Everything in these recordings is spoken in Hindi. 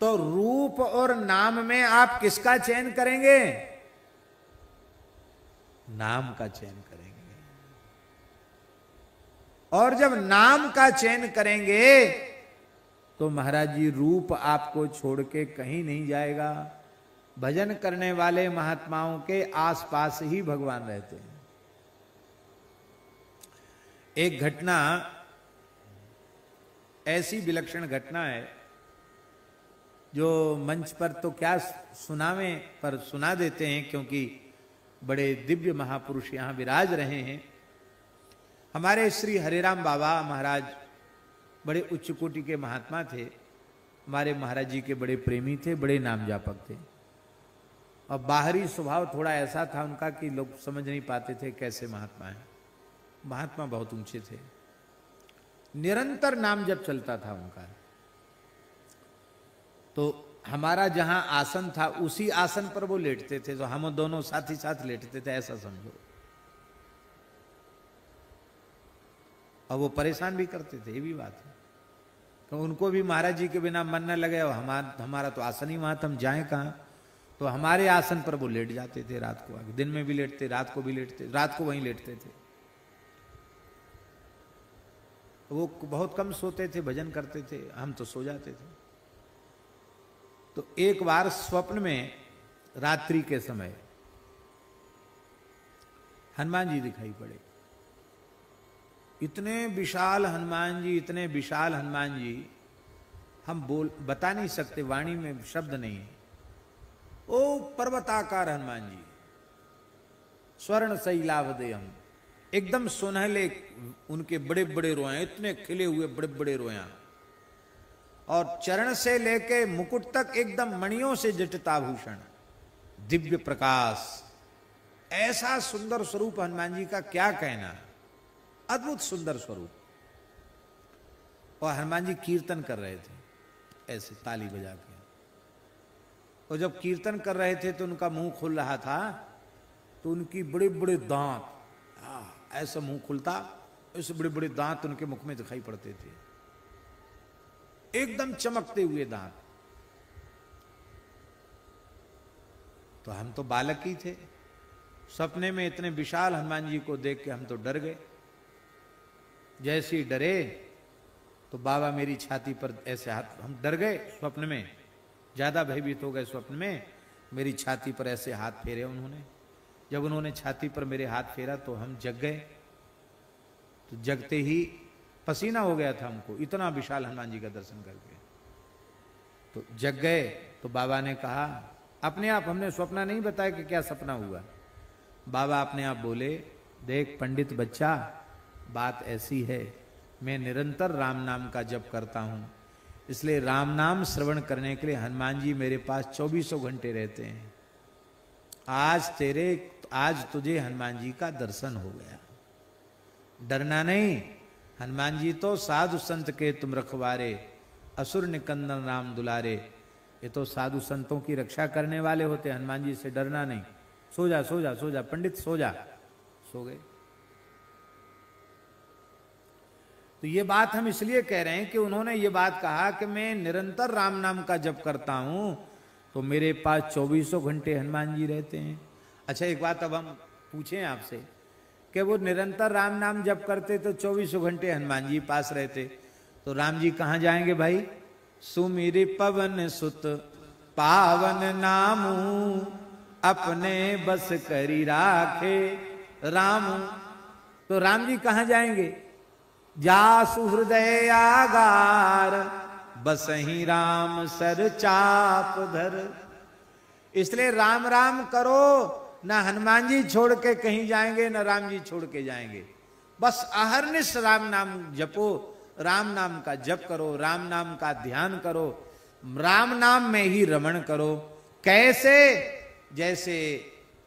तो रूप और नाम में आप किसका चयन करेंगे? नाम का चयन करेंगे। और जब नाम का चयन करेंगे तो महाराज जी रूप आपको छोड़ के कहीं नहीं जाएगा। भजन करने वाले महात्माओं के आसपास ही भगवान रहते हैं। एक घटना, ऐसी विलक्षण घटना है जो मंच पर तो क्या सुनावे, पर सुना देते हैं क्योंकि बड़े दिव्य महापुरुष यहां विराज रहे हैं। हमारे श्री हरिराम बाबा महाराज बड़े उच्च कोटि के महात्मा थे। हमारे महाराज जी के बड़े प्रेमी थे, बड़े नाम जापक थे। और बाहरी स्वभाव थोड़ा ऐसा था उनका कि लोग समझ नहीं पाते थे कैसे महात्मा है। महात्मा बहुत ऊंचे थे, निरंतर नाम जब चलता था उनका। तो हमारा जहां आसन था उसी आसन पर वो लेटते थे, तो हम दोनों साथ ही साथ लेटते थे, ऐसा समझो। और वो परेशान भी करते थे, ये भी बात है। तो उनको भी महाराज जी के बिना मन न लगे, और हमारा तो आसन ही वहां था, हम जाएं कहां। तो हमारे आसन पर वो लेट जाते थे रात को आके, दिन में भी लेटते, रात को भी लेटते, रात को वहीं लेटते थे। वो बहुत कम सोते थे, भजन करते थे, हम तो सो जाते थे। तो एक बार स्वप्न में रात्रि के समय हनुमान जी दिखाई पड़े। इतने विशाल हनुमान जी, इतने विशाल हनुमान जी, हम बता नहीं सकते, वाणी में शब्द नहीं है। ओ पर्वताकार हनुमान जी, स्वर्ण शैलावदेयम, एकदम सुनहले, उनके बड़े बड़े रोए, इतने खिले हुए बड़े बड़े रोया, और चरण से लेके मुकुट तक एकदम मणियों से जटिताभूषण, दिव्य प्रकाश। ऐसा सुंदर स्वरूप हनुमान जी का क्या कहना, अद्भुत सुंदर स्वरूप। और हनुमान जी कीर्तन कर रहे थे ऐसे ताली बजा के। और जब कीर्तन कर रहे थे तो उनका मुंह खुल रहा था, तो उनकी बड़े बड़े दांत, ऐसा मुंह खुलता, ऐसे बड़े बड़े दांत उनके मुख में दिखाई पड़ते थे, एकदम चमकते हुए दांत। तो हम तो बालक ही थे, सपने में इतने विशाल हनुमान जी को देख के हम तो डर गए। जैसे ही डरे तो बाबा मेरी छाती पर ऐसे हाथ, हम डर गए स्वप्न में, ज्यादा भयभीत हो गए स्वप्न में। मेरी छाती पर ऐसे हाथ फेरे उन्होंने। जब उन्होंने छाती पर मेरे हाथ फेरा तो हम जग गए। तो जगते ही पसीना हो गया था हमको, इतना विशाल हनुमान जी का दर्शन करके। तो जग गए तो बाबा ने कहा अपने आप, हमने सपना नहीं बताया कि क्या सपना हुआ। बाबा अपने आप बोले, देख पंडित बच्चा, बात ऐसी है, मैं निरंतर राम नाम का जप करता हूं, इसलिए राम नाम श्रवण करने के लिए हनुमान जी मेरे पास 24 घंटे रहते हैं। आज तुझे हनुमान जी का दर्शन हो गया, डरना नहीं। हनुमान जी तो साधु संत के तुम रखवारे, असुर निकंदन राम दुलारे। ये तो साधु संतों की रक्षा करने वाले होते, हनुमान जी से डरना नहीं। सो जा सो जा सो जा पंडित, सो जा। सो गए। तो ये बात हम इसलिए कह रहे हैं कि उन्होंने ये बात कहा कि मैं निरंतर राम नाम का जप करता हूं, तो मेरे पास 24 घंटे हनुमान जी रहते हैं। अच्छा एक बात अब हम पूछें आपसे कि वो निरंतर राम नाम जप करते तो 24 घंटे हनुमान जी पास रहते, तो राम जी कहां जाएंगे भाई? सुमिर पवन सुत पावन नामू, अपने बस करी राखे राम। तो राम जी कहां जाएंगे? जासु हृदय आगार, बसहि राम सर चाप धर। इसलिए राम राम करो, ना हनुमान जी छोड़ के कहीं जाएंगे, ना राम जी छोड़ के जाएंगे। बस अहरनिश राम नाम जपो, राम नाम का जप करो, राम नाम का ध्यान करो, राम नाम में ही रमण करो। कैसे? जैसे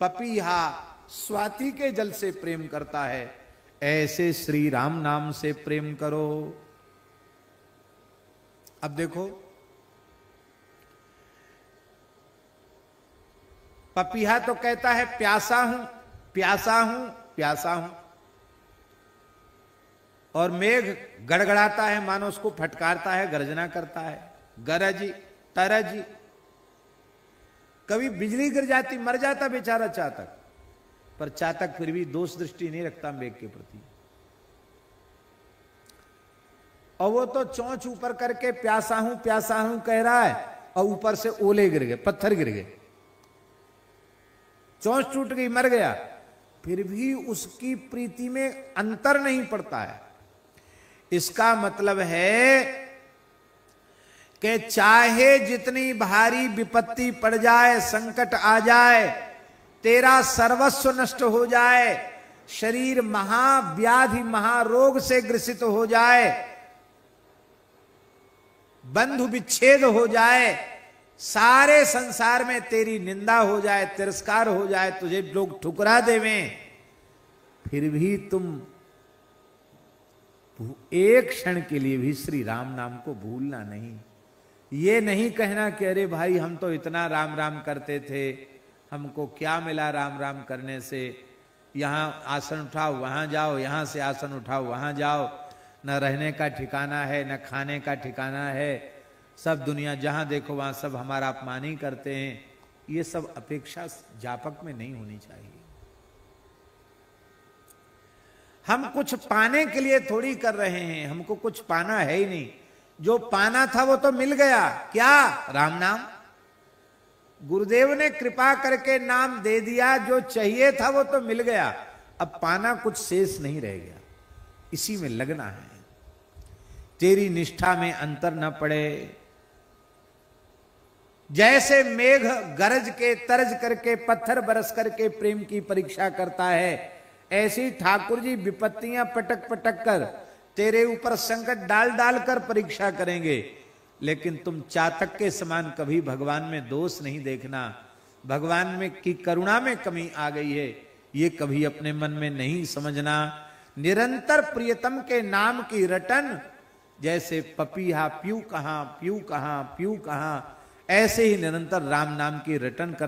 पपीहा स्वाति के जल से प्रेम करता है, ऐसे श्री राम नाम से प्रेम करो। अब देखो, पपीहा तो कहता है प्यासा हूं प्यासा हूं प्यासा हूं, और मेघ गड़गड़ाता है, मानो उसको फटकारता है, गर्जना करता है, गरज तरज, कभी बिजली गिर जाती, मर जाता बेचारा चातक, पर चातक फिर भी दोष दृष्टि नहीं रखता मेघ के प्रति। और वो तो चोंच ऊपर करके प्यासा हूं कह रहा है, और ऊपर से ओले गिर गए, पत्थर गिर गए, चोंच टूट गई, मर गया, फिर भी उसकी प्रीति में अंतर नहीं पड़ता है। इसका मतलब है कि चाहे जितनी भारी विपत्ति पड़ जाए, संकट आ जाए, तेरा सर्वस्व नष्ट हो जाए, शरीर महाव्याधि महारोग से ग्रसित हो जाए, बंधु विच्छेद हो जाए, सारे संसार में तेरी निंदा हो जाए, तिरस्कार हो जाए, तुझे लोग ठुकरा देवें, फिर भी तुम एक क्षण के लिए भी श्री राम नाम को भूलना नहीं। ये नहीं कहना कि अरे भाई हम तो इतना राम राम करते थे, हमको क्या मिला राम राम करने से, यहां आसन उठाओ वहां जाओ, यहां से आसन उठाओ वहां जाओ, न रहने का ठिकाना है, न खाने का ठिकाना है, सब दुनिया जहां देखो वहां सब हमारा अपमान ही करते हैं। ये सब अपेक्षा जापक में नहीं होनी चाहिए। हम कुछ पाने के लिए थोड़ी कर रहे हैं, हमको कुछ पाना है ही नहीं, जो पाना था वो तो मिल गया। क्या? राम नाम। गुरुदेव ने कृपा करके नाम दे दिया, जो चाहिए था वो तो मिल गया, अब पाना कुछ शेष नहीं रह गया, इसी में लगना है। तेरी निष्ठा में अंतर न पड़े। जैसे मेघ गरज के तरज करके पत्थर बरस करके प्रेम की परीक्षा करता है, ऐसी ठाकुर जी विपत्तियां पटक पटक कर तेरे ऊपर संकट डाल डाल कर परीक्षा करेंगे, लेकिन तुम चातक के समान कभी भगवान में दोष नहीं देखना। भगवान में की करुणा में कमी आ गई है, ये कभी अपने मन में नहीं समझना। निरंतर प्रियतम के नाम की रटन, जैसे पपीहा प्यू कहां प्यू कहां प्यू कहां, ऐसे ही निरंतर राम नाम की रटन कर